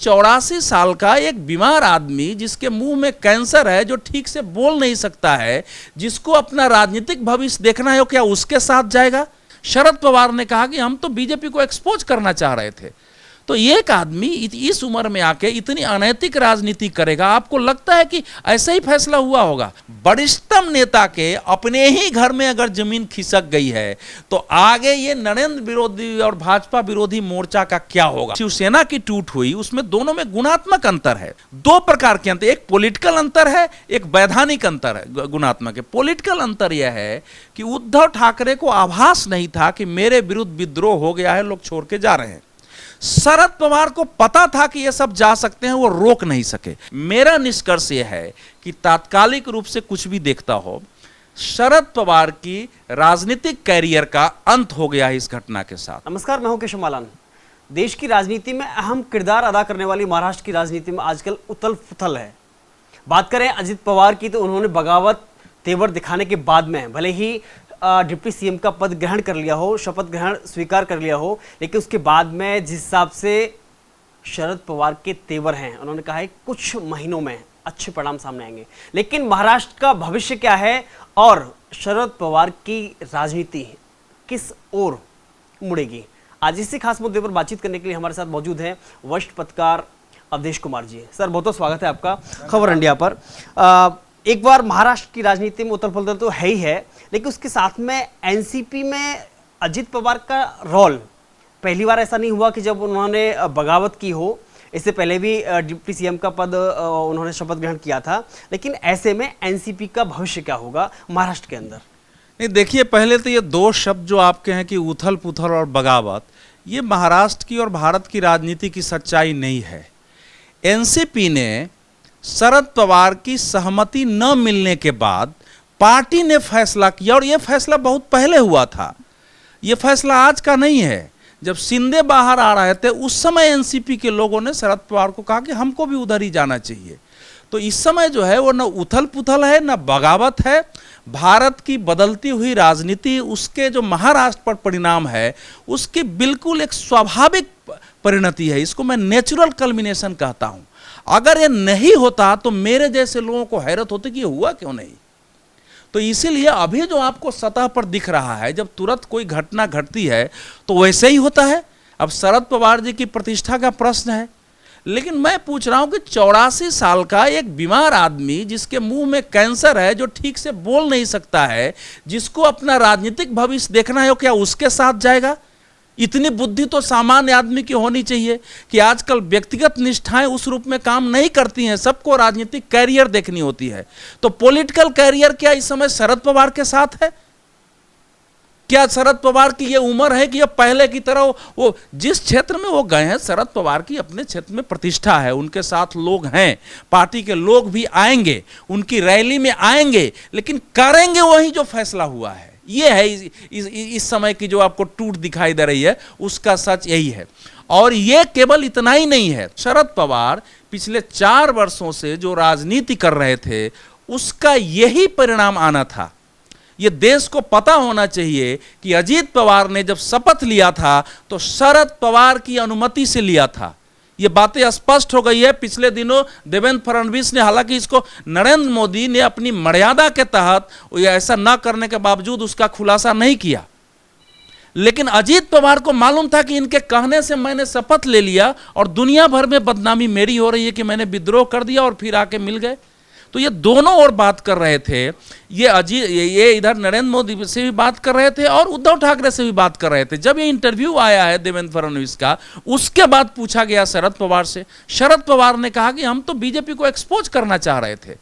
84 साल का एक बीमार आदमी जिसके मुंह में कैंसर है, जो ठीक से बोल नहीं सकता है, जिसको अपना राजनीतिक भविष्य देखना है, वो क्या उसके साथ जाएगा? शरद पवार ने कहा कि हम तो बीजेपी को एक्सपोज करना चाह रहे थे। तो एक आदमी इस उम्र में आके इतनी अनैतिक राजनीति करेगा, आपको लगता है कि ऐसा ही फैसला हुआ होगा? वरिष्ठतम नेता के अपने ही घर में अगर जमीन खिसक गई है तो आगे ये नरेंद्र विरोधी और भाजपा विरोधी मोर्चा का क्या होगा? शिवसेना की टूट हुई, उसमें दोनों में गुणात्मक अंतर है, दो प्रकार के अंतर, एक पॉलिटिकल अंतर है, एक वैधानिक अंतर है। गुणात्मक है, पॉलिटिकल अंतर यह है कि उद्धव ठाकरे को आभास नहीं था कि मेरे विरुद्ध विद्रोह हो गया है, लोग छोड़ के जा रहे हैं। शरद पवार को पता था कि ये सब जा सकते हैं, वो रोक नहीं सके। मेरा निष्कर्ष यह है कि तात्कालिक रूप से कुछ भी देखता हो, शरद पवार की राजनीतिक कैरियर का अंत हो गया है इस घटना के साथ। नमस्कार, मैं हूं केशव मालान। देश की राजनीति में अहम किरदार अदा करने वाली महाराष्ट्र की राजनीति में आजकल उथल पुथल है। बात करें अजित पवार की तो उन्होंने बगावत तेवर दिखाने के बाद में भले ही डिप्टी सीएम का पद ग्रहण कर लिया हो, शपथ ग्रहण स्वीकार कर लिया हो, लेकिन उसके बाद में जिस हिसाब से शरद पवार के तेवर हैं, उन्होंने कहा है कुछ महीनों में अच्छे परिणाम सामने आएंगे। लेकिन महाराष्ट्र का भविष्य क्या है और शरद पवार की राजनीति किस ओर मुड़ेगी? आज इसी खास मुद्दे पर बातचीत करने के लिए हमारे साथ मौजूद हैं वरिष्ठ पत्रकार अवधेश कुमार जी। सर, बहुत बहुत स्वागत है आपका खबर इंडिया पर। एक बार महाराष्ट्र की राजनीति में उथल पुथल तो है ही है, लेकिन उसके साथ में एनसीपी में अजित पवार का रोल, पहली बार ऐसा नहीं हुआ कि जब उन्होंने बगावत की हो, इससे पहले भी डिप्टी सीएम का पद उन्होंने शपथ ग्रहण किया था। लेकिन ऐसे में एनसीपी का भविष्य क्या होगा महाराष्ट्र के अंदर? नहीं, देखिए, पहले तो ये दो शब्द जो आपके हैं कि उथल पुथल और बगावत, ये महाराष्ट्र की और भारत की राजनीति की सच्चाई नहीं है। एनसीपी ने शरद पवार की सहमति न मिलने के बाद पार्टी ने फैसला किया, और यह फैसला बहुत पहले हुआ था, यह फैसला आज का नहीं है। जब शिंदे बाहर आ रहे थे उस समय एनसीपी के लोगों ने शरद पवार को कहा कि हमको भी उधर ही जाना चाहिए। तो इस समय जो है वो न उथल पुथल है न बगावत है। भारत की बदलती हुई राजनीति, उसके जो महाराष्ट्र पर परिणाम है, उसकी बिल्कुल एक स्वाभाविक परिणति है। इसको मैं नेचुरल कल्मिनेशन कहता हूँ। अगर ये नहीं होता तो मेरे जैसे लोगों को हैरत होती कि ये हुआ क्यों नहीं। तो इसीलिए अभी जो आपको सतह पर दिख रहा है, जब तुरंत कोई घटना घटती है तो वैसे ही होता है। अब शरद पवार जी की प्रतिष्ठा का प्रश्न है, लेकिन मैं पूछ रहा हूं कि 84 साल का एक बीमार आदमी जिसके मुंह में कैंसर है, जो ठीक से बोल नहीं सकता है, जिसको अपना राजनीतिक भविष्य देखना है, वो क्या उसके साथ जाएगा? इतनी बुद्धि तो सामान्य आदमी की होनी चाहिए कि आजकल व्यक्तिगत निष्ठाएं उस रूप में काम नहीं करती हैं, सबको राजनीतिक कैरियर देखनी होती है। तो पॉलिटिकल कैरियर क्या इस समय शरद पवार के साथ है? क्या शरद पवार की ये उम्र है कि ये पहले की तरह वो जिस क्षेत्र में वो गए हैं, शरद पवार की अपने क्षेत्र में प्रतिष्ठा है, उनके साथ लोग हैं, पार्टी के लोग भी आएंगे, उनकी रैली में आएंगे, लेकिन करेंगे वही जो फैसला हुआ है। ये है इस समय की जो आपको टूट दिखाई दे रही है, उसका सच यही है। और ये केवल इतना ही नहीं है, शरद पवार पिछले 4 वर्षों से जो राजनीति कर रहे थे, उसका यही परिणाम आना था। ये देश को पता होना चाहिए कि अजित पवार ने जब शपथ लिया था तो शरद पवार की अनुमति से लिया था। ये बातें स्पष्ट हो गई है। पिछले दिनों देवेंद्र फडणवीस ने, हालांकि इसको नरेंद्र मोदी ने अपनी मर्यादा के तहत ऐसा न करने के बावजूद उसका खुलासा नहीं किया, लेकिन अजित पवार को मालूम था कि इनके कहने से मैंने शपथ ले लिया और दुनिया भर में बदनामी मेरी हो रही है कि मैंने विद्रोह कर दिया, और फिर आके मिल गए। तो ये दोनों ओर बात कर रहे थे। ये इधर नरेंद्र मोदी से भी बात कर रहे थे और उद्धव ठाकरे से भी बात कर रहे थे। जब ये इंटरव्यू आया है देवेंद्र फडणवीस का, उसके बाद पूछा गया शरद पवार से, शरद पवार ने कहा कि हम तो बीजेपी को एक्सपोज करना चाह रहे थे।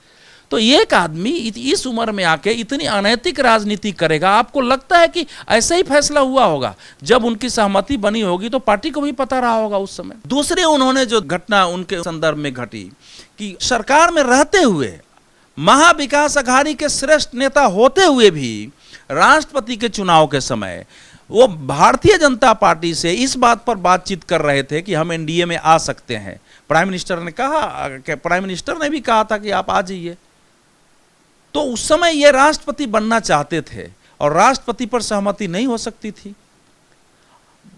तो एक आदमी इस उम्र में आके इतनी अनैतिक राजनीति करेगा, आपको लगता है कि ऐसा ही फैसला हुआ होगा? जब उनकी सहमति बनी होगी तो पार्टी को भी पता रहा होगा उस समय। दूसरे, उन्होंने जो घटना उनके संदर्भ में घटी कि सरकार में रहते हुए, महाविकास अघाड़ी के श्रेष्ठ नेता होते हुए भी, राष्ट्रपति के चुनाव के समय वो भारतीय जनता पार्टी से इस बात पर बातचीत कर रहे थे कि हम एनडीए में आ सकते हैं। प्राइम मिनिस्टर ने कहा, प्राइम मिनिस्टर ने भी कहा था कि आप आ जाइए। तो उस समय ये राष्ट्रपति बनना चाहते थे और राष्ट्रपति पर सहमति नहीं हो सकती थी।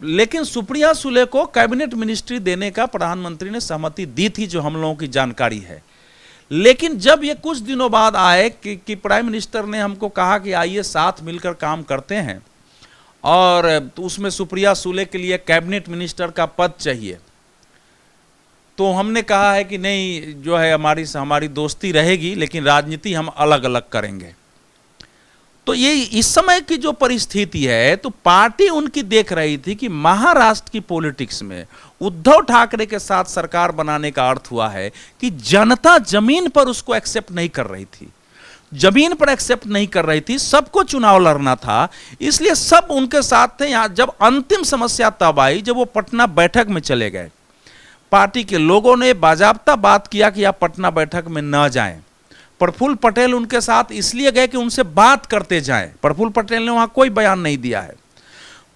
लेकिन सुप्रिया सुले को कैबिनेट मिनिस्ट्री देने का प्रधानमंत्री ने सहमति दी थी, जो हम लोगों की जानकारी है। लेकिन जब ये कुछ दिनों बाद आए कि प्राइम मिनिस्टर ने हमको कहा कि आइए साथ मिलकर काम करते हैं, और तो उसमें सुप्रिया सुले के लिए कैबिनेट मिनिस्टर का पद चाहिए, तो हमने कहा है कि नहीं, जो है हमारी दोस्ती रहेगी, लेकिन राजनीति हम अलग अलग करेंगे। तो ये इस समय की जो परिस्थिति है, तो पार्टी उनकी देख रही थी कि महाराष्ट्र की पॉलिटिक्स में उद्धव ठाकरे के साथ सरकार बनाने का अर्थ हुआ है कि जनता जमीन पर उसको एक्सेप्ट नहीं कर रही थी, जमीन पर एक्सेप्ट नहीं कर रही थी, सबको चुनाव लड़ना था, इसलिए सब उनके साथ थे। यहां जब अंतिम समस्या तब आई जब वो पटना बैठक में चले गए। पार्टी के लोगों ने बाजाबता बात किया कि आप पटना बैठक में न जाएं। प्रफुल्ल पटेल उनके साथ इसलिए गए कि उनसे बात करते जाएं। प्रफुल्ल पटेल ने वहां कोई बयान नहीं दिया है।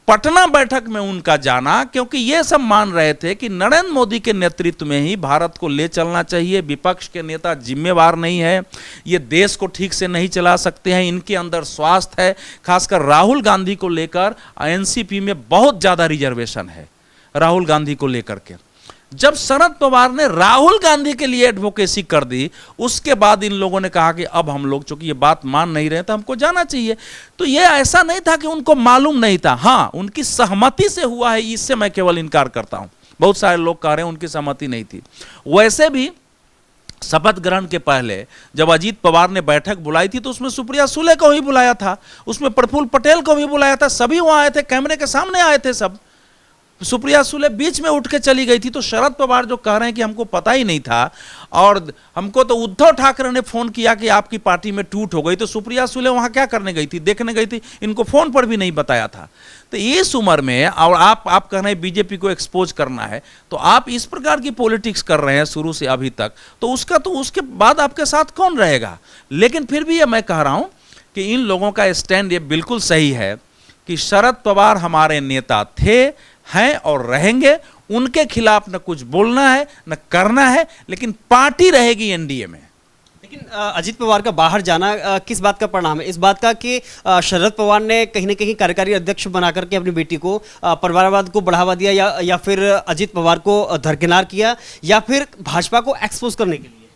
पटना बैठक में उनका जाना, क्योंकि ये सब मान रहे थे कि नरेंद्र मोदी के नेतृत्व में ही भारत को ले चलना चाहिए, विपक्ष के नेता जिम्मेवार नहीं है, ये देश को ठीक से नहीं चला सकते हैं, इनके अंदर स्वार्थ है। खासकर राहुल गांधी को लेकर एनसीपी में बहुत ज्यादा रिजर्वेशन है, राहुल गांधी को लेकर के। जब शरद पवार ने राहुल गांधी के लिए एडवोकेसी कर दी, उसके बाद इन लोगों ने कहा कि अब हम लोग चूंकि ये बात मान नहीं रहे तो हमको जाना चाहिए। तो ये ऐसा नहीं था कि उनको मालूम नहीं था, हाँ उनकी सहमति से हुआ है, इससे मैं केवल इनकार करता हूं। बहुत सारे लोग कह रहे हैं उनकी सहमति नहीं थी। वैसे भी शपथ ग्रहण के पहले जब अजीत पवार ने बैठक बुलाई थी तो उसमें सुप्रिया सुले को भी बुलाया था, उसमें प्रफुल्ल पटेल को भी बुलाया था, सभी वहां आए थे, कैमरे के सामने आए थे सब। सुप्रिया सुले बीच में उठ के चली गई थी। तो शरद पवार जो कह रहे हैं कि हमको पता ही नहीं था, और हमको तो उद्धव ठाकरे ने फोन किया कि आपकी पार्टी में टूट हो गई, तो सुप्रिया सुले वहां क्या करने गई थी? देखने गई थी, इनको फोन पर भी नहीं बताया था। तो इस उम्र में, और आप कह रहे हैं बीजेपी को एक्सपोज करना है, तो आप इस प्रकार की पॉलिटिक्स कर रहे हैं शुरू से अभी तक, तो उसके बाद आपके साथ कौन रहेगा? लेकिन फिर भी ये मैं कह रहा हूं कि इन लोगों का स्टैंड ये बिल्कुल सही है कि शरद पवार हमारे नेता थे, हैं और रहेंगे, उनके खिलाफ न कुछ बोलना है न करना है, लेकिन पार्टी रहेगी एनडीए में। लेकिन अजीत पवार का बाहर जाना किस बात का परिणाम है? इस बात का कि शरद पवार ने कहीं ना कहीं कार्यकारी अध्यक्ष बना करके अपनी बेटी को परिवारवाद को बढ़ावा दिया, या फिर अजीत पवार को दरकिनार किया, या फिर भाजपा को एक्सपोज करने के लिए?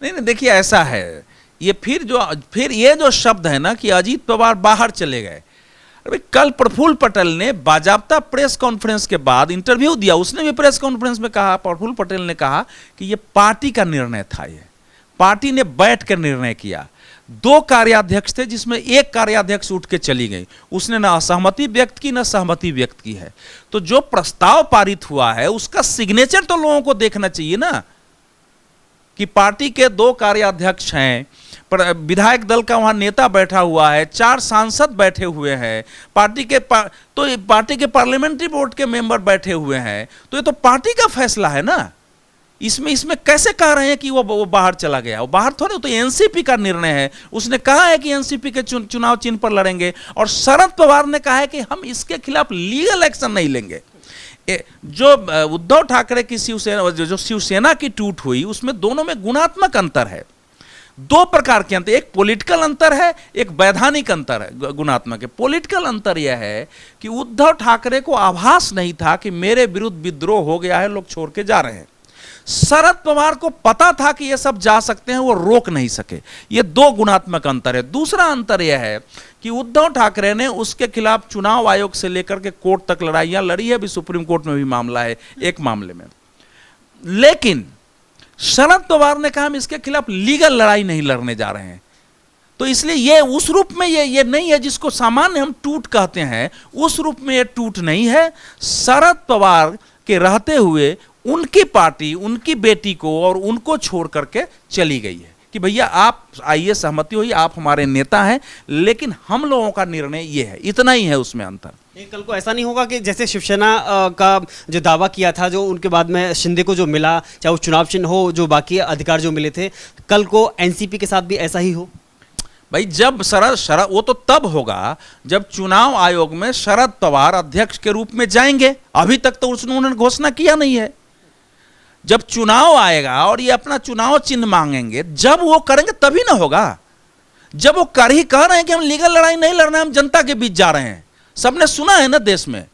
नहीं, देखिए ऐसा है, ये फिर ये जो शब्द है ना कि अजीत पवार बाहर चले गए। अरे कल प्रफुल्ल पटेल ने बाजाबता प्रेस कॉन्फ्रेंस के बाद इंटरव्यू दिया, उसने भी प्रेस कॉन्फ्रेंस में कहा, प्रफुल्ल पटेल ने कहा कि ये पार्टी का निर्णय था, ये पार्टी ने बैठ कर निर्णय किया। 2 कार्याध्यक्ष थे जिसमें एक कार्याध्यक्ष उठ के चली गई, उसने ना असहमति व्यक्त की ना सहमति व्यक्त की है। तो जो प्रस्ताव पारित हुआ है उसका सिग्नेचर तो लोगों को देखना चाहिए ना, कि पार्टी के 2 कार्याध्यक्ष हैं, विधायक दल का वहां नेता बैठा हुआ है, 4 सांसद बैठे हुए हैं, पार्टी के पार्लियामेंट्री बोर्ड के मेंबर बैठे हुए हैं, तो ये तो पार्टी का फैसला है ना। इसमें कैसे कह रहे हैं कि वो बाहर चला गया? वो बाहर थोड़े, तो एनसीपी का निर्णय है, उसने कहा है कि एनसीपी के चुनाव चिन्ह पर लड़ेंगे, और शरद पवार ने कहा है कि हम इसके खिलाफ लीगल एक्शन नहीं लेंगे। जो उद्धव ठाकरे की शिवसेना, जो शिवसेना की टूट हुई, उसमें दोनों में गुणात्मक अंतर है, 2 प्रकार के अंतर, एक पॉलिटिकल अंतर है, एक वैधानिक अंतर है, गुणात्मक है। पॉलिटिकल अंतर यह है कि उद्धव ठाकरे को आभास नहीं था कि मेरे विरुद्ध विद्रोह हो गया है, लोग छोड़ के जा रहे हैं। शरद पवार को पता था कि ये सब जा सकते हैं, वो रोक नहीं सके। ये 2 गुणात्मक अंतर है। दूसरा अंतर यह है कि उद्धव ठाकरे ने उसके खिलाफ चुनाव आयोग से लेकर के कोर्ट तक लड़ाइयां लड़ी है, अभी सुप्रीम कोर्ट में भी मामला है एक मामले में। लेकिन शरद पवार ने कहा हम इसके खिलाफ लीगल लड़ाई नहीं लड़ने जा रहे हैं। तो इसलिए ये उस रूप में ये नहीं है जिसको सामान्य हम टूट कहते हैं, उस रूप में ये टूट नहीं है। शरद पवार के रहते हुए उनकी पार्टी उनकी बेटी को और उनको छोड़ करके चली गई है कि भैया आप आइए, सहमति हुई, आप हमारे नेता हैं, लेकिन हम लोगों का निर्णय ये है, इतना ही है उसमें अंतर। कल को ऐसा नहीं होगा कि जैसे शिवसेना का जो दावा किया था, जो उनके बाद में शिंदे को जो मिला, चाहे वो चुनाव चिन्ह हो, जो बाकी अधिकार जो मिले थे, कल को एनसीपी के साथ भी ऐसा ही हो? भाई जब शरद वो तो तब होगा जब चुनाव आयोग में शरद पवार अध्यक्ष के रूप में जाएंगे। अभी तक तो उन्होंने घोषणा किया नहीं है। जब चुनाव आएगा और ये अपना चुनाव चिन्ह मांगेंगे, जब वो करेंगे तभी ना होगा। जब वो कह रहे हैं कि हम लीगल लड़ाई नहीं लड़ रहे हैं, हम जनता के बीच जा रहे हैं, सबने सुना है ना देश में।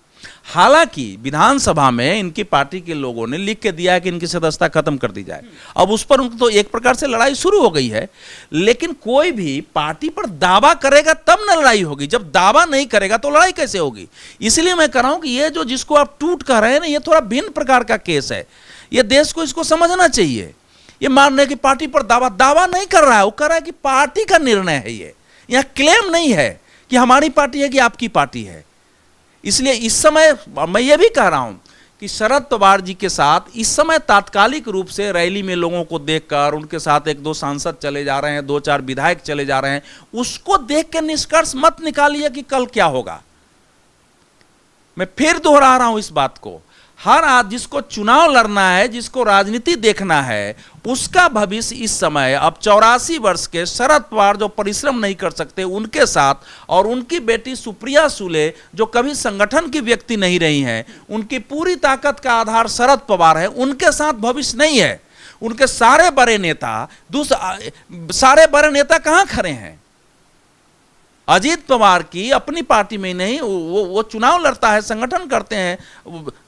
हालांकि विधानसभा में इनकी पार्टी के लोगों ने लिख के दिया है कि इनकी सदस्यता खत्म कर दी जाए। अब उस पर उनको तो एक प्रकार से लड़ाई शुरू हो गई है, लेकिन कोई भी पार्टी पर दावा करेगा तब न लड़ाई होगी, जब दावा नहीं करेगा तो लड़ाई कैसे होगी। इसलिए मैं कह रहा हूं कि ये जो जिसको आप टूट कह रहे हैं ना, ये थोड़ा भिन्न प्रकार का केस है। ये देश को इसको समझना चाहिए। ये मान रहे कि पार्टी पर दावा नहीं कर रहा है, वो कह रहा है कि पार्टी का निर्णय है। ये यहां क्लेम नहीं है कि हमारी पार्टी है कि आपकी पार्टी है। इसलिए इस समय मैं ये भी कह रहा हूं कि शरद पवार जी के साथ इस समय तात्कालिक रूप से रैली में लोगों को देखकर, उनके साथ एक दो सांसद चले जा रहे हैं, दो चार विधायक चले जा रहे हैं, उसको देख के निष्कर्ष मत निकालिए कि कल क्या होगा। मैं फिर दोहरा रहा हूं इस बात को, हर आज जिसको चुनाव लड़ना है, जिसको राजनीति देखना है, उसका भविष्य इस समय अब 84 वर्ष के शरद पवार जो परिश्रम नहीं कर सकते उनके साथ, और उनकी बेटी सुप्रिया सुले जो कभी संगठन की व्यक्ति नहीं रही हैं, उनकी पूरी ताकत का आधार शरद पवार है, उनके साथ भविष्य नहीं है। उनके सारे बड़े नेता कहां खड़े हैं? अजीत पवार की अपनी पार्टी में नहीं, वो चुनाव लड़ता है, संगठन करते हैं,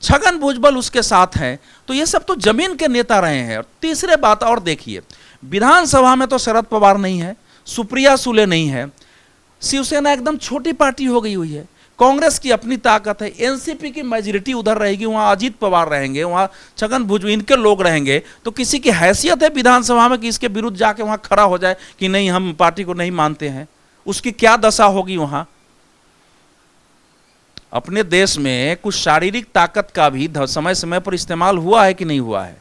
छगन भुजबल उसके साथ हैं, तो ये सब तो जमीन के नेता रहे हैं। और तीसरे बात और देखिए, विधानसभा में तो शरद पवार नहीं है, सुप्रिया सुले नहीं है, शिवसेना एकदम छोटी पार्टी हो गई हुई है, कांग्रेस की अपनी ताकत है, एनसीपी की मेजॉरिटी उधर रहेगी, वहां अजीत पवार रहेंगे, वहां छगन भुजबल, इनके लोग रहेंगे, तो किसी की हैसियत है विधानसभा में कि इसके विरुद्ध जाके वहां खड़ा हो जाए कि नहीं हम पार्टी को नहीं मानते हैं? उसकी क्या दशा होगी वहां? अपने देश में कुछ शारीरिक ताकत का भी समय समय पर इस्तेमाल हुआ है कि नहीं हुआ है?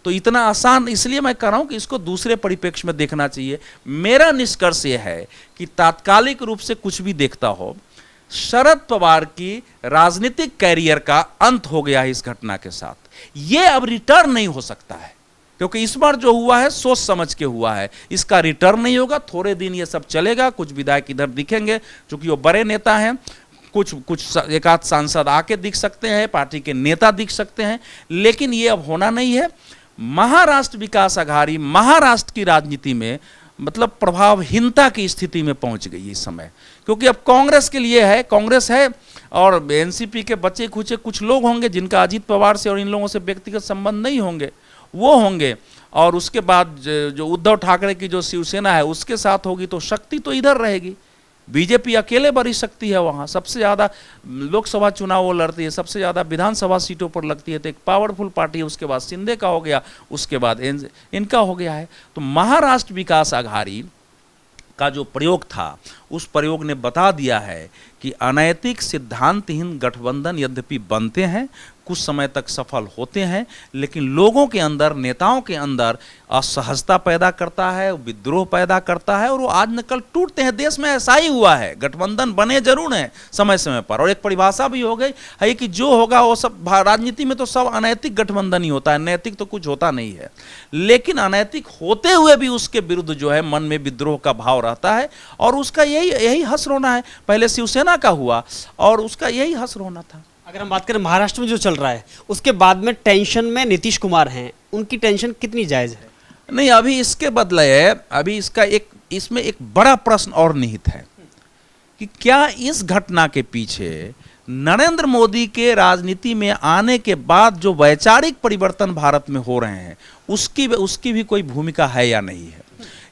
तो इतना आसान, इसलिए मैं कह रहा हूं कि इसको दूसरे परिप्रेक्ष्य में देखना चाहिए। मेरा निष्कर्ष यह है कि तात्कालिक रूप से कुछ भी देखता हो, शरद पवार की राजनीतिक कैरियर का अंत हो गया है इस घटना के साथ। यह अब रिटर्न नहीं हो सकता है, क्योंकि इस बार जो हुआ है सोच समझ के हुआ है, इसका रिटर्न नहीं होगा। थोड़े दिन ये सब चलेगा, कुछ विधायक इधर दिखेंगे क्योंकि वो बड़े नेता हैं, कुछ एक आध सांसद आके दिख सकते हैं, पार्टी के नेता दिख सकते हैं, लेकिन ये अब होना नहीं है। महाराष्ट्र विकास अघाड़ी महाराष्ट्र की राजनीति में मतलब प्रभावहीनता की स्थिति में पहुंच गई इस समय, क्योंकि अब कांग्रेस के लिए है, कांग्रेस है और एनसीपी के बचे खुचे कुछ लोग होंगे जिनका अजीत पवार से और इन लोगों से व्यक्तिगत संबंध नहीं होंगे, वो होंगे, और उसके बाद जो उद्धव ठाकरे की जो शिवसेना है उसके साथ होगी, तो शक्ति तो इधर रहेगी। बीजेपी अकेले बड़ी शक्ति है, वहाँ सबसे ज़्यादा लोकसभा चुनाव वो लड़ती है, सबसे ज़्यादा विधानसभा सीटों पर लगती है, तो एक पावरफुल पार्टी है। उसके बाद शिंदे का हो गया, उसके बाद इनका हो गया है। तो महाराष्ट्र विकास अघाड़ी का जो प्रयोग था, उस प्रयोग ने बता दिया है कि अनैतिक सिद्धांतहीन गठबंधन यद्यपि बनते हैं, कुछ समय तक सफल होते हैं, लेकिन लोगों के अंदर, नेताओं के अंदर असहजता पैदा करता है, विद्रोह पैदा करता है, और वो आज न कल टूटते हैं। देश में ऐसा ही हुआ है, गठबंधन बने जरूर हैं समय समय पर, और एक परिभाषा भी हो गई है कि जो होगा वो सब, राजनीति में तो सब अनैतिक गठबंधन ही होता है, नैतिक तो कुछ होता नहीं है। लेकिन अनैतिक होते हुए भी उसके विरुद्ध जो है मन में विद्रोह का भाव रहता है, और उसका यही हंस रोना है। पहले शिवसेना का हुआ और उसका यही हंस रोना था। अगर हम बात करें महाराष्ट्र में जो चल रहा है, उसके बाद में टेंशन में नीतीश कुमार हैं, उनकी टेंशन कितनी जायज है? नहीं, अभी इसके बदले अभी इसमें एक बड़ा प्रश्न और निहित है कि क्या इस घटना के पीछे नरेंद्र मोदी के राजनीति में आने के बाद जो वैचारिक परिवर्तन भारत में हो रहे हैं उसकी भी कोई भूमिका है या नहीं है।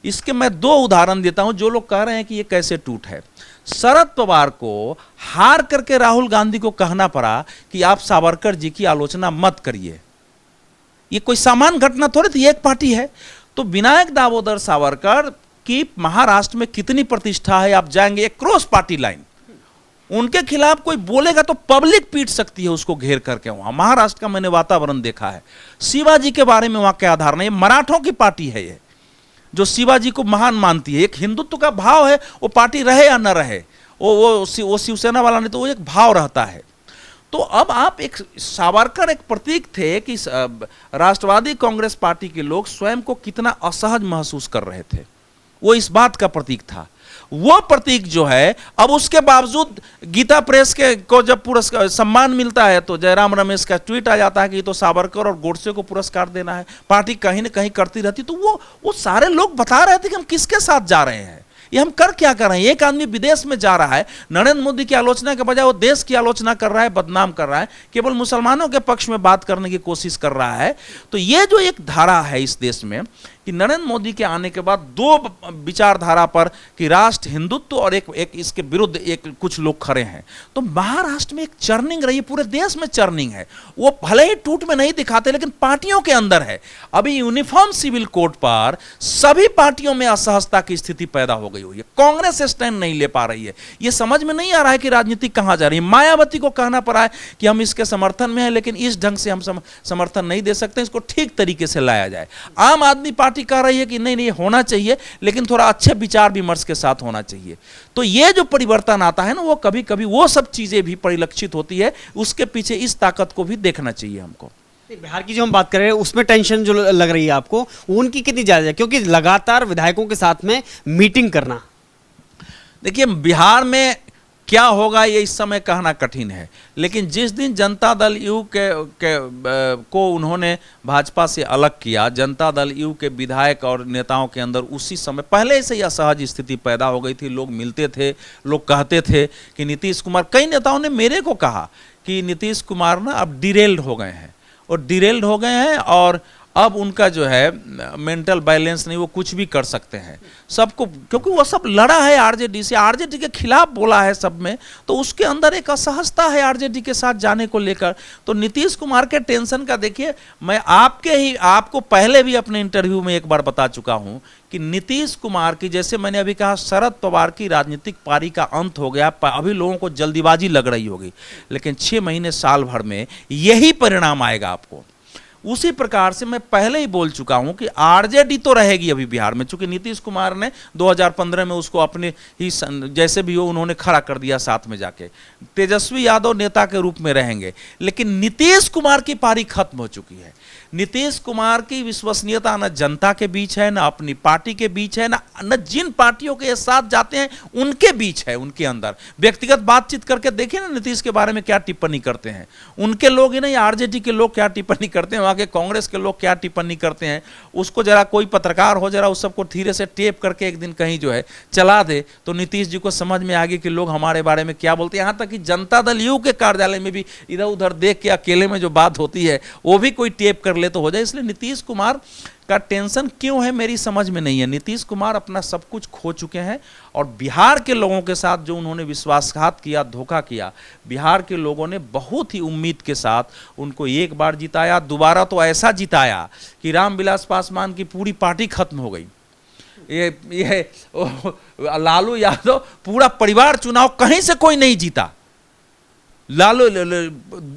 इसके मैं दो उदाहरण देता हूं। जो लोग कह रहे हैं कि ये कैसे टूट है, शरद पवार को हार करके राहुल गांधी को कहना पड़ा कि आप सावरकर जी की आलोचना मत करिए। ये कोई सामान्य घटना थोड़ी थी, एक पार्टी है। तो विनायक दामोदर सावरकर की महाराष्ट्र में कितनी प्रतिष्ठा है, आप जाएंगे एक क्रॉस पार्टी लाइन, उनके खिलाफ कोई बोलेगा तो पब्लिक पीट सकती है उसको घेर करके। वहां महाराष्ट्र का मैंने वातावरण देखा है। शिवाजी के बारे में वहां क्या आधार नहीं, मराठों की पार्टी है ये, जो शिवाजी को महान मानती है। एक हिंदुत्व का भाव है, वो पार्टी रहे या न रहे, वो शिवसेना वाला नहीं, तो वो एक भाव रहता है। तो अब आप एक सावरकर एक प्रतीक थे कि राष्ट्रवादी कांग्रेस पार्टी के लोग स्वयं को कितना असहज महसूस कर रहे थे, वो इस बात का प्रतीक था। वो प्रतीक जो है, अब उसके बावजूद गीता प्रेस को जब पुरस्कार सम्मान मिलता है तो जयराम रमेश का ट्वीट आ जाता है कि तो सावरकर और गोडसे को पुरस्कार देना है, पार्टी कहीं ना कहीं करती रहती। तो वो सारे लोग बता रहे थे कि हम किसके साथ जा रहे हैं। ये हम कर क्या कर रहे हैं? एक आदमी विदेश में जा रहा है, नरेंद्र मोदी की आलोचना के बजाय वो देश की आलोचना कर रहा है, बदनाम कर रहा है, केवल मुसलमानों के पक्ष में बात करने की कोशिश कर रहा है। तो ये जो एक धारा है इस देश में कि नरेंद्र मोदी के आने के बाद दो विचारधारा पर कि राष्ट्र हिंदुत्व और एक इसके विरुद्ध एक कुछ लोग खड़े हैं। तो महाराष्ट्र में एक चर्निंग रही है, पूरे देश में चर्निंग है। वो भले ही टूट में नहीं दिखाते लेकिन पार्टियों के अंदर है। अभी यूनिफॉर्म सिविल कोड पर सभी पार्टियों में असहजता की स्थिति पैदा हो गई हुई है। कांग्रेस स्टैंड नहीं ले पा रही है। ये समझ में नहीं आ रहा है कि राजनीति कहां जा रही है। मायावती को कहना पड़ा है कि हम इसके समर्थन में हैं, लेकिन इस ढंग से हम समर्थन नहीं दे सकते, इसको ठीक तरीके से लाया जाए। आम आदमी पार्टी कह रही है कि नहीं नहीं होना चाहिए, लेकिन थोड़ा अच्छे विचार विमर्श के साथ होना चाहिए। तो ये जो परिवर्तन आता है ना, वो कभी कभी वो सब चीजें भी परिलक्षित होती है। उसके पीछे इस ताकत को भी देखना चाहिए हमको। बिहार की जो हम बात कर रहे हैं उसमें टेंशन जो लग रही है आपको, उनकी कितनी ज्यादा है? क्योंकि लगातार विधायकों के साथ में मीटिंग करना। देखिए, बिहार में क्या होगा ये इस समय कहना कठिन है, लेकिन जिस दिन जनता दल यू को उन्होंने भाजपा से अलग किया, जनता दल यू के विधायक और नेताओं के अंदर उसी समय पहले से ही असहज स्थिति पैदा हो गई थी। लोग मिलते थे, लोग कहते थे कि नीतीश कुमार, कई नेताओं ने मेरे को कहा कि नीतीश कुमार ना अब डिरेल्ड हो गए हैं, और अब उनका जो है मेंटल बैलेंस नहीं, वो कुछ भी कर सकते हैं सबको, क्योंकि वो सब लड़ा है आरजेडी से, आरजेडी के खिलाफ बोला है सब में, तो उसके अंदर एक असहजता है आरजेडी के साथ जाने को लेकर। तो नीतीश कुमार के टेंशन का देखिए, मैं आपको पहले भी अपने इंटरव्यू में एक बार बता चुका हूं कि नीतीश कुमार की, जैसे मैंने अभी कहा, शरद पवार की राजनीतिक पारी का अंत हो गया। अभी लोगों को जल्दीबाजी लग रही होगी, लेकिन 6 महीने साल भर में यही परिणाम आएगा आपको। उसी प्रकार से मैं पहले ही बोल चुका हूं कि आरजेडी तो रहेगी अभी बिहार में, चूंकि नीतीश कुमार ने 2015 में उसको अपने ही जैसे भी हो उन्होंने खड़ा कर दिया साथ में जाके। तेजस्वी यादव नेता के रूप में रहेंगे, लेकिन नीतीश कुमार की पारी खत्म हो चुकी है। नीतीश कुमार की विश्वसनीयता न जनता के बीच है, न अपनी पार्टी के बीच है, न जिन पार्टियों के साथ जाते हैं उनके बीच है। उनके अंदर व्यक्तिगत बातचीत करके देखिए ना नीतीश के बारे में क्या टिप्पणी करते हैं उनके लोग ही नहीं, आरजेडी के लोग क्या टिप्पणी करते हैं, वहां के कांग्रेस के लोग क्या टिप्पणी करते हैं। उसको जरा कोई पत्रकार हो, जरा उस सबको धीरे से टेप करके एक दिन कहीं जो है चला दे, तो नीतीश जी को समझ में आ गई कि लोग हमारे बारे में क्या बोलते हैं। यहां तक कि जनता दल यू के कार्यालय में भी इधर उधर देख के अकेले में जो बात होती है वो भी कोई टेप कर तो हो जाए। इसलिए नीतीश कुमार का टेंशन क्यों है मेरी समझ में नहीं है। नीतीश कुमार अपना सब कुछ खो चुके हैं, और बिहार के लोगों के साथ जो उन्होंने विश्वासघात किया, धोखा किया, बिहार के लोगों ने बहुत ही उम्मीद के साथ उनको एक बार जिताया, दोबारा तो ऐसा जिताया कि रामविलास पासवान की पूरी पार्टी खत्म हो गई। ये लालू यादव पूरा परिवार चुनाव कहीं से कोई नहीं जीता। लालू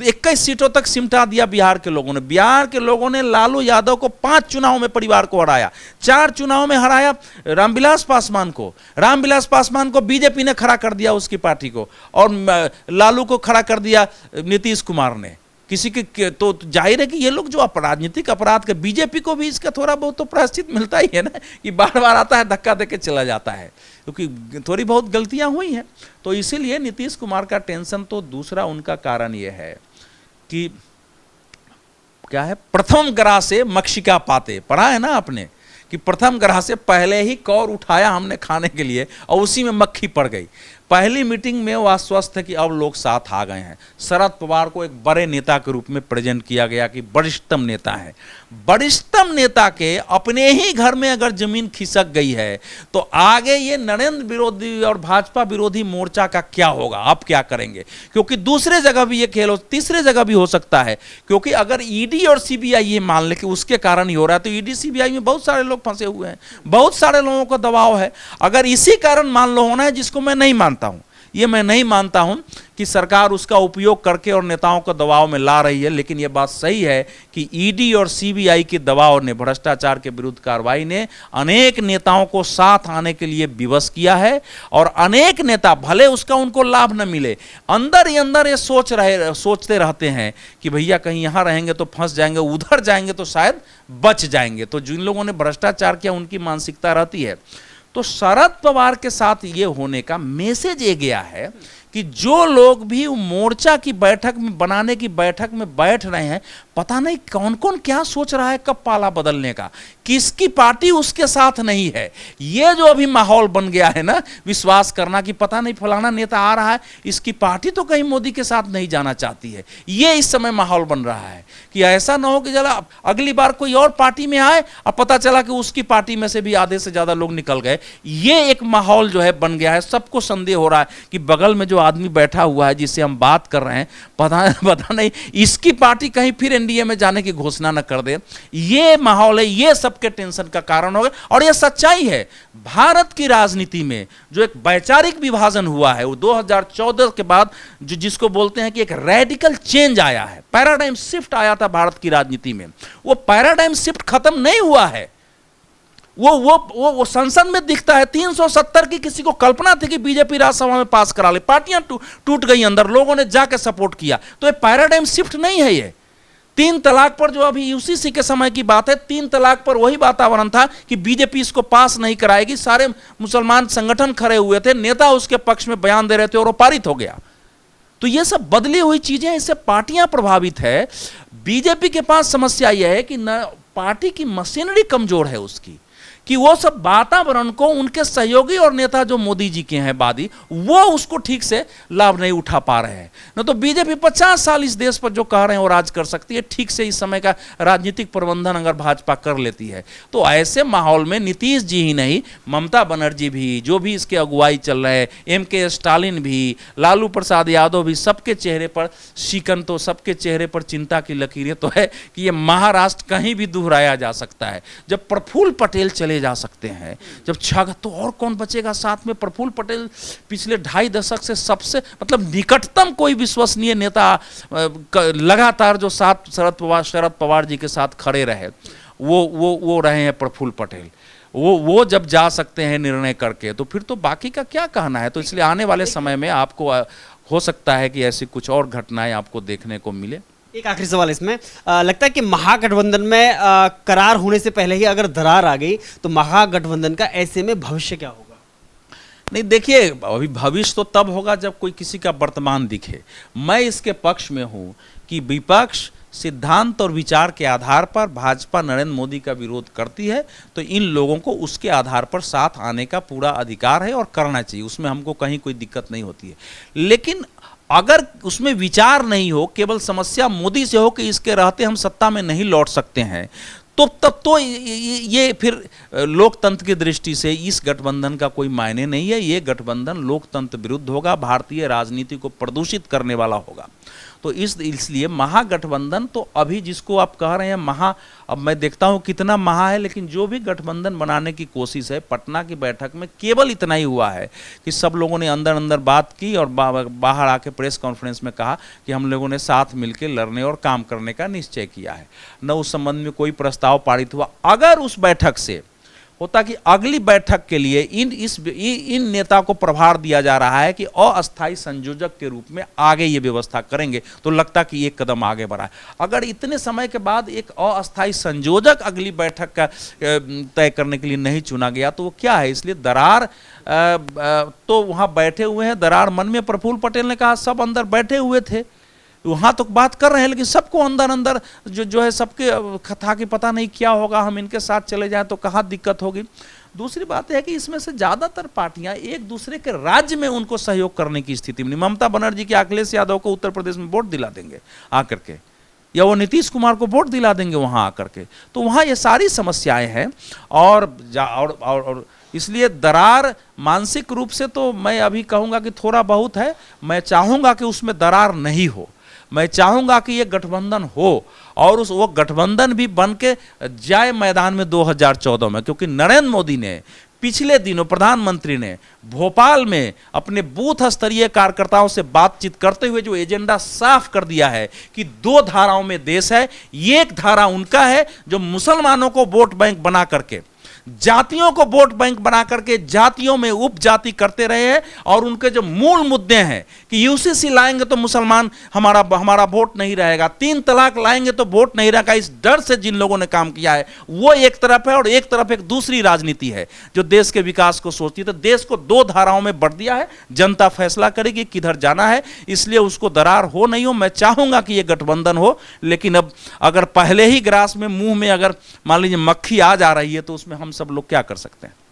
21 सीटों तक सिमटा दिया बिहार के लोगों ने। बिहार के लोगों ने लालू यादव को 5 चुनाव में परिवार को हराया, 4 चुनाव में हराया रामविलास पासवान को। रामविलास पासवान को बीजेपी ने खड़ा कर दिया उसकी पार्टी को, और लालू को खड़ा कर दिया नीतीश कुमार ने। किसी के तो जाहिर है कि ये लोग जो राजनीतिक अपराध के, बीजेपी को भी इसका थोड़ा बहुत तो प्रायश्चित मिलता ही है ना, कि बार बार आता है धक्का देके चला जाता है, क्योंकि थोड़ी बहुत गलतियां हुई हैं। तो इसीलिए नीतीश कुमार का टेंशन। तो दूसरा उनका कारण यह है कि क्या है, प्रथम ग्राह से मक्षिका पाते, पढ़ा है ना आपने कि प्रथम ग्राह से पहले ही कौर उठाया हमने खाने के लिए और उसी में मक्खी पड़ गई। पहली मीटिंग में वो आश्वस्त है कि अब लोग साथ आ गए हैं। शरद पवार को एक बड़े नेता के रूप में प्रेजेंट किया गया कि वरिष्ठतम नेता है। वरिष्ठतम नेता के अपने ही घर में अगर जमीन खिसक गई है तो आगे ये नरेंद्र विरोधी और भाजपा विरोधी मोर्चा का क्या होगा, आप क्या करेंगे? क्योंकि दूसरे जगह भी ये खेल हो, तीसरे जगह भी हो सकता है। क्योंकि अगर ईडी और सीबीआई ये मान ले कि उसके कारण ही हो रहा है, तो ईडी सीबीआई में बहुत सारे लोग फंसे हुए हैं, बहुत सारे लोगों का दबाव है। अगर इसी कारण मान लो होना है, जिसको मैं नहीं मानता हूं, ये मैं नहीं मानता हूं कि सरकार उसका उपयोग करके और नेताओं को दबाव में ला रही है, लेकिन यह बात सही है कि ईडी और सीबीआई के दबाव ने, भ्रष्टाचार के विरुद्ध कार्रवाई ने अनेक नेताओं को साथ आने के लिए विवश किया है। और अनेक नेता, भले उसका उनको लाभ न मिले, अंदर ही अंदर ये सोचते रहते हैं कि भैया कहीं यहां रहेंगे तो फंस जाएंगे, उधर जाएंगे तो शायद बच जाएंगे। तो जिन लोगों ने भ्रष्टाचार किया उनकी मानसिकता रहती है। तो शरद पवार के साथ ये होने का मैसेज ये गया है कि कि जो लोग भी मोर्चा की बैठक में बनाने की बैठक में बैठ रहे हैं, पता नहीं कौन कौन क्या सोच रहा है, कब पाला बदलने का, किसकी पार्टी उसके साथ नहीं है। ये जो अभी माहौल बन गया है ना, विश्वास करना कि पता नहीं फलाना नेता आ रहा है, इसकी पार्टी तो कहीं मोदी के साथ नहीं जाना चाहती है। ये इस समय माहौल बन रहा है कि ऐसा ना हो कि जरा अगली बार कोई और पार्टी में आए और पता चला कि उसकी पार्टी में से भी आधे से ज्यादा लोग निकल गए। ये एक माहौल जो है बन गया है। सबको संदेह हो रहा है कि बगल में जो आदमी बैठा हुआ है जिससे हम बात कर रहे हैं, पता नहीं इसकी पार्टी कहीं फिर एनडीए में जाने की घोषणा न कर दे। ये माहौल है, ये सबके टेंशन का कारण हो गया। और ये सच्चाई है, भारत की राजनीति में जो एक वैचारिक विभाजन हुआ है वो 2014 के बाद जो जिसको बोलते हैं कि एक रेडिकल चेंज आया है, पैराडाइम शिफ्ट आया था भारत की राजनीति में। वो पैराडाइम शिफ्ट खत्म नहीं हुआ है। वो संसद में दिखता है। 370 की किसी को कल्पना थी कि बीजेपी राज्यसभा में पास करा ले, पार्टियां टूट गई अंदर, लोगों ने जाके सपोर्ट किया। तो ये पैराडाइम शिफ्ट नहीं है। ये 3 तलाक पर जो अभी यूसीसी के समय की बात है, 3 तलाक पर वही वातावरण था कि बीजेपी इसको पास नहीं कराएगी। सारे मुसलमान संगठन खड़े हुए थे, नेता उसके पक्ष में बयान दे रहे थे और वो पारित हो गया। तो ये सब बदली हुई चीजें, इससे पार्टियां प्रभावित है। बीजेपी के पास समस्या यह है कि न पार्टी की मशीनरी कमजोर है उसकी, कि वो सब वातावरण को उनके सहयोगी और नेता जो मोदी जी के हैं वादी, वो उसको ठीक से लाभ नहीं उठा पा रहे हैं। न तो बीजेपी 50 साल इस देश पर जो कह रहे हैं वो राज कर सकती है। ठीक से इस समय का राजनीतिक प्रबंधन अगर भाजपा कर लेती है तो ऐसे माहौल में नीतीश जी ही नहीं, ममता बनर्जी भी, जो भी इसके अगुवाई चल रहे हैं, MK स्टालिन भी, लालू प्रसाद यादव भी, सबके चेहरे पर शिकन, तो सबके चेहरे पर चिंता की लकीरें तो है कि ये महाराष्ट्र कहीं भी दोहराया जा सकता है। जब प्रफुल्ल पटेल चले जा सकते हैं, जब छग, तो और कौन बचेगा साथ में। प्रफुल्ल पटेल पिछले 2.5 दशक से सबसे निकटतम कोई विश्वसनीय नेता लगातार जो साथ शरद पवार जी के साथ खड़े रहे, वो रहे हैं प्रफुल्ल पटेल। वो जब जा सकते हैं निर्णय करके, तो फिर तो बाकी का क्या कहना है। तो इसलिए आने वाले समय में आपको हो सकता है कि ऐसी कुछ और घटनाएं आपको देखने को मिले। एक आखिरी सवाल इसमें, लगता है कि महागठबंधन में करार होने से पहले ही अगर दरार आ गई तो महागठबंधन का ऐसे में भविष्य क्या होगा? नहीं, देखिए, अभी भविष्य तो तब होगा जब कोई किसी का वर्तमान दिखे। मैं इसके पक्ष में हूं कि विपक्ष सिद्धांत और विचार के आधार पर भाजपा नरेंद्र मोदी का विरोध करती है, तो इन लोगों को उसके आधार पर साथ आने का पूरा अधिकार है और करना चाहिए। उसमें हमको कहीं कोई दिक्कत नहीं होती है। लेकिन अगर उसमें विचार नहीं हो, केवल समस्या मोदी से हो कि इसके रहते हम सत्ता में नहीं लौट सकते हैं, तो तब तो ये फिर लोकतंत्र की दृष्टि से इस गठबंधन का कोई मायने नहीं है। ये गठबंधन लोकतंत्र विरुद्ध होगा, भारतीय राजनीति को प्रदूषित करने वाला होगा। तो इसलिए महागठबंधन तो अभी जिसको आप कह रहे हैं अब मैं देखता हूं कितना महा है, लेकिन जो भी गठबंधन बनाने की कोशिश है, पटना की बैठक में केवल इतना ही हुआ है कि सब लोगों ने अंदर अंदर बात की और बाहर आके प्रेस कॉन्फ्रेंस में कहा कि हम लोगों ने साथ मिलकर लड़ने और काम करने का निश्चय किया है। न उस संबंध में कोई प्रस्ताव पारित हुआ। अगर उस बैठक से होता कि अगली बैठक के लिए इन नेता को प्रभार दिया जा रहा है कि अस्थायी संयोजक के रूप में आगे ये व्यवस्था करेंगे, तो लगता कि एक कदम आगे बढ़ा है। अगर इतने समय के बाद एक अस्थायी संयोजक अगली बैठक का तय करने के लिए नहीं चुना गया, तो वो क्या है। इसलिए दरार तो वहां बैठे हुए हैं, दरार मन में। प्रफुल्ल पटेल ने कहा सब अंदर बैठे हुए थे, वहां तो बात कर रहे हैं, लेकिन सबको अंदर अंदर जो है सबके था कि पता नहीं क्या होगा, हम इनके साथ चले जाएं तो कहाँ दिक्कत होगी। दूसरी बात है कि इसमें से ज्यादातर पार्टियां एक दूसरे के राज्य में उनको सहयोग करने की स्थिति में नहीं। ममता बनर्जी के अखिलेश यादव को उत्तर प्रदेश में वोट दिला देंगे आकर के, या वो नीतीश कुमार को वोट दिला देंगे वहां आकर के। तो वहां ये सारी समस्याएं हैं और इसलिए दरार मानसिक रूप से तो मैं अभी कहूंगा कि थोड़ा बहुत है। मैं चाहूंगा कि उसमें दरार नहीं हो। मैं चाहूंगा कि ये गठबंधन हो और वो गठबंधन भी बन के जाए मैदान में 2014 में, क्योंकि नरेंद्र मोदी ने पिछले दिनों, प्रधानमंत्री ने भोपाल में अपने बूथ स्तरीय कार्यकर्ताओं से बातचीत करते हुए जो एजेंडा साफ कर दिया है कि 2 धाराओं में देश है। एक धारा उनका है जो मुसलमानों को वोट बैंक बना करके जातियों को वोट बैंक बना करके जातियों में उपजाति करते रहे हैं, और उनके जो मूल मुद्दे हैं कि यूसीसी लाएंगे तो मुसलमान हमारा वोट नहीं रहेगा, 3 तलाक लाएंगे तो वोट नहीं रहेगा, इस डर से जिन लोगों ने काम किया है वो एक तरफ है, और एक तरफ एक दूसरी राजनीति है जो देश के विकास को सोचती है। तो देश को 2 धाराओं में बढ़ दिया है, जनता फैसला करेगी किधर जाना है, इसलिए उसको दरार हो नहीं हो। मैं चाहूंगा कि ये गठबंधन हो, लेकिन अब अगर पहले ही ग्रास में मुंह में अगर मान लीजिए मक्खी आ जा रही है तो उसमें हम सब लोग क्या कर सकते हैं।